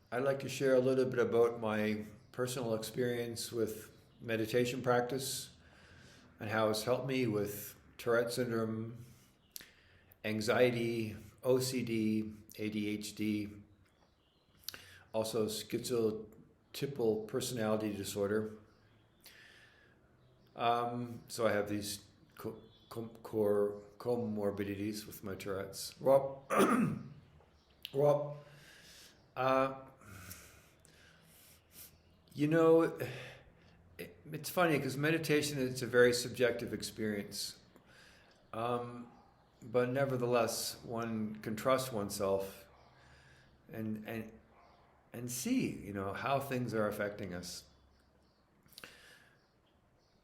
I'd like to share a little bit about my personal experience with meditation practice and how it's helped me with Tourette syndrome, anxiety, OCD, ADHD, also schizotypal personality disorder. So I have these core comorbidities with my Tourette's. Well, uh, you know, it's funny because meditation it's a very subjective experience, um, but nevertheless, one can trust oneself and and and see how things are affecting us.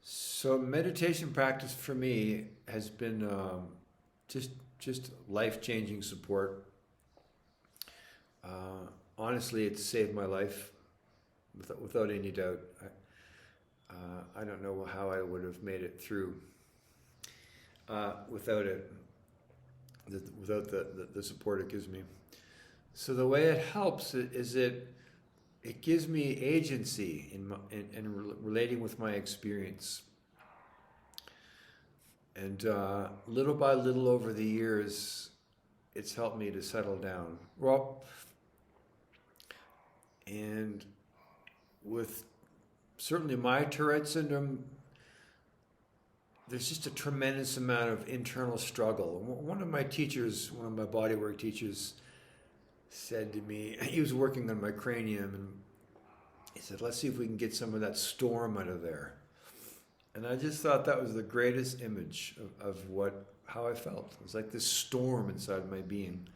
So meditation practice for me has been just just life changing support. Honestly, it's saved my life without any doubt. I don't know how I would have made it through without it, without the support it gives me. So the way it helps is it gives me agency in relating with my experience. And little by little over the years, it's helped me to settle down. And with certainly my Tourette syndrome, there's just a tremendous amount of internal struggle. One of my teachers, one of my bodywork teachers, said to me, he was working on my cranium, and he said, "Let's see if we can get some of that storm out of there." And I just thought that was the greatest image of how I felt. It was like this storm inside my being.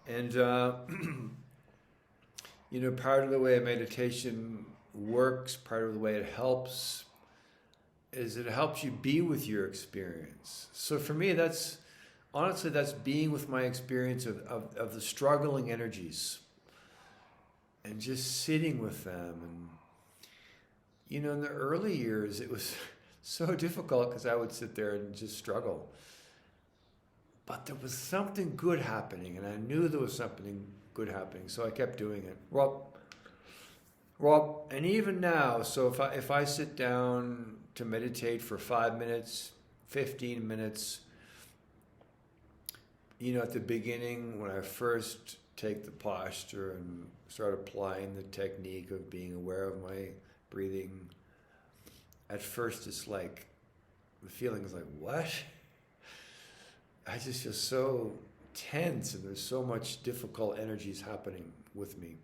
And part of the way meditation works, part of the way it helps, is it helps you be with your experience. So for me, that's being with my experience of the struggling energies and just sitting with them. And in the early years, it was so difficult because I would sit there and just struggle. But there was something good happening, and I knew there was something good happening, so I kept doing it. And even now, so if I sit down to meditate for 5 minutes, 15 minutes, at the beginning when I first take the posture and start applying the technique of being aware of my breathing, at first it's like, the feeling is like, what? I just feel so tense, and there's so much difficult energies happening with me.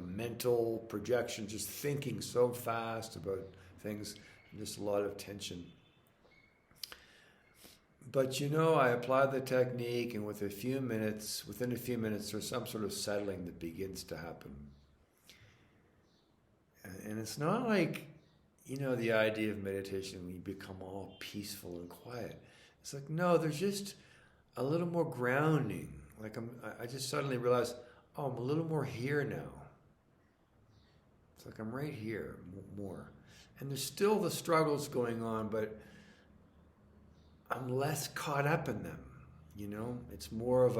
Mental projection, just thinking so fast about things, and just a lot of tension. But I apply the technique, and within a few minutes, there's some sort of settling that begins to happen. And it's not like, the idea of meditation when you become all peaceful and quiet. It's like, no, there's just a little more grounding. Like I just suddenly realized, oh, I'm a little more here now. It's like I'm right here more. And there's still the struggles going on, but I'm less caught up in them. It's more of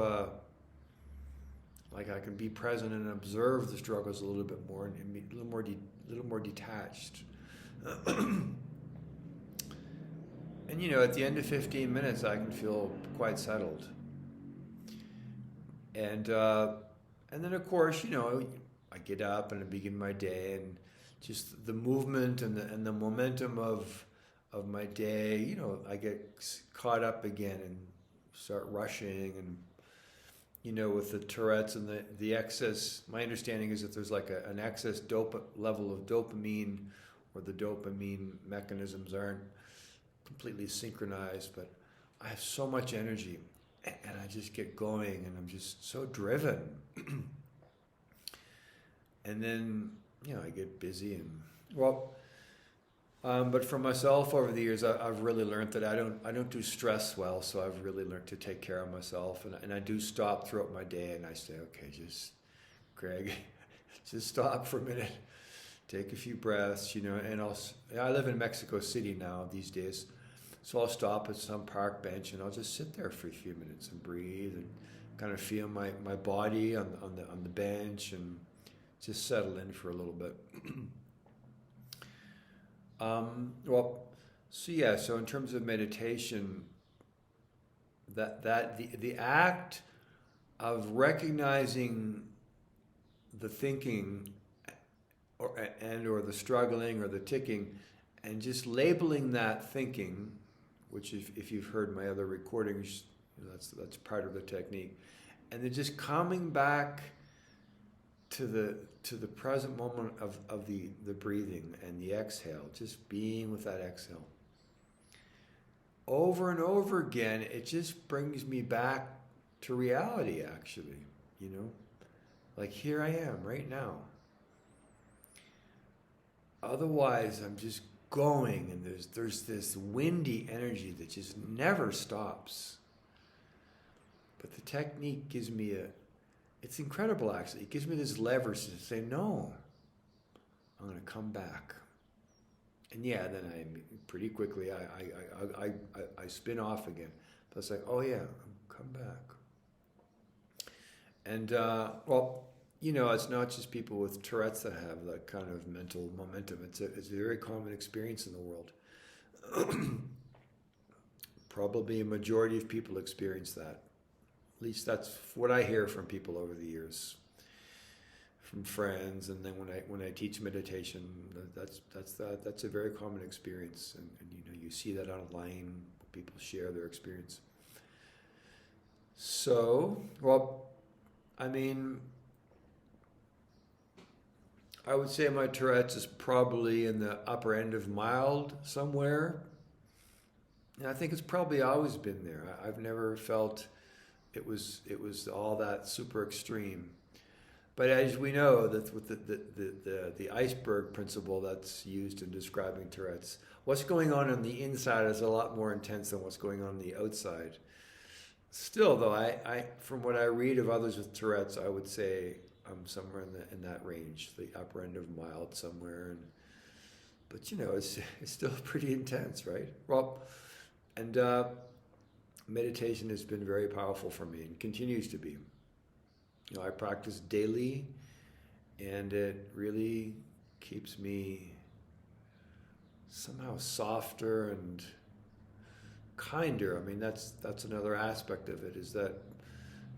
like I can be present and observe the struggles a little bit more and be a little more detached. And at the end of 15 minutes, I can feel quite settled. And then of course, I get up and I begin my day, and just the movement and the momentum of my day, I get caught up again and start rushing. And with the Tourette's and the excess, my understanding is that there's like an excess level of dopamine, or the dopamine mechanisms aren't completely synchronized, but I have so much energy, and I just get going, and I'm just so driven. And then I get busy, and but for myself over the years, I've really learned that I don't do stress well, so I've really learned to take care of myself, and I do stop throughout my day, and I say, okay, Greg, just stop for a minute, take a few breaths, and I live in Mexico City now these days, so I'll stop at some park bench, and I'll just sit there for a few minutes and breathe and kind of feel my body on the bench and just settle in for a little bit. So in terms of meditation, the act of recognizing the thinking or the struggling or the ticking, and just labeling that thinking, which if you've heard my other recordings, that's part of the technique, and then just coming back to the present moment of the breathing and the exhale, just being with that exhale. Over and over again, it just brings me back to reality, actually, like here I am right now. Otherwise, I'm just going, and there's this windy energy that just never stops. But the technique gives me it's incredible, actually. It gives me this leverage to say, no, I'm going to come back. And then I pretty quickly I spin off again. But it's like, oh yeah, come back. And it's not just people with Tourette's that have that kind of mental momentum. It's a very common experience in the world. Probably a majority of people experience that. At least that's what I hear from people over the years, from friends, and then when I teach meditation, that's a very common experience, and you see that online. People share their experience. So, I would say my Tourette's is probably in the upper end of mild somewhere. And I think it's probably always been there. I've never felt it was all that super extreme. But as we know, that with the iceberg principle that's used in describing Tourette's, what's going on the inside is a lot more intense than what's going on the outside. Still, though, I from what I read of others with Tourette's, I would say I'm somewhere in that range, the upper end of mild somewhere. But it's still pretty intense, right? Well, and meditation has been very powerful for me and continues to be. I practice daily, and it really keeps me somehow softer and kinder. That's another aspect of it, is that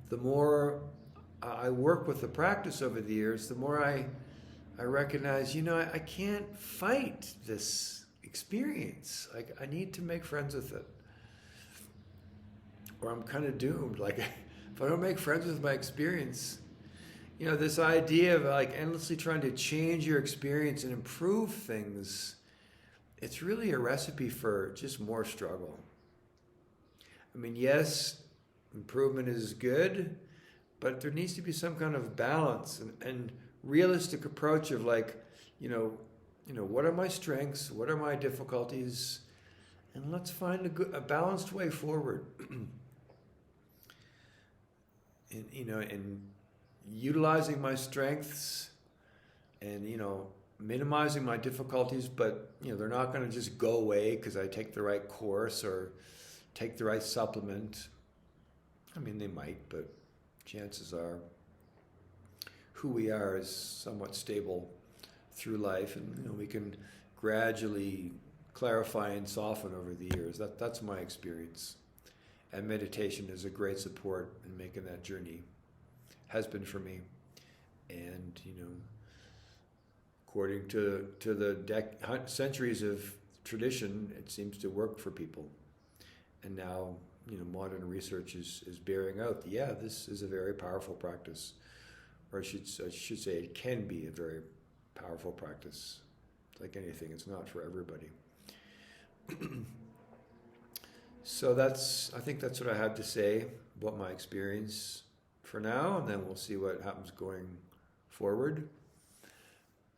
the more I work with the practice over the years, the more I recognize, I can't fight this experience. Like, I need to make friends with it, or I'm kind of doomed. Like, if I don't make friends with my experience, this idea of like endlessly trying to change your experience and improve things, it's really a recipe for just more struggle. Yes, improvement is good, but there needs to be some kind of balance and realistic approach of like, what are my strengths? What are my difficulties? And let's find a balanced way forward. And utilizing my strengths and, minimizing my difficulties, but, they're not going to just go away because I take the right course or take the right supplement. They might, but chances are who we are is somewhat stable through life, and, we can gradually clarify and soften over the years. That's my experience. And meditation is a great support in making that journey. Has been for me. And, according to the centuries of tradition, it seems to work for people. And now, modern research is bearing out, this is a very powerful practice. Or I should say it can be a very powerful practice. It's like anything, it's not for everybody. So I think that's what I have to say about my experience for now, and then we'll see what happens going forward.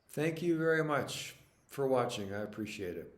Thank you very much for watching. I appreciate it.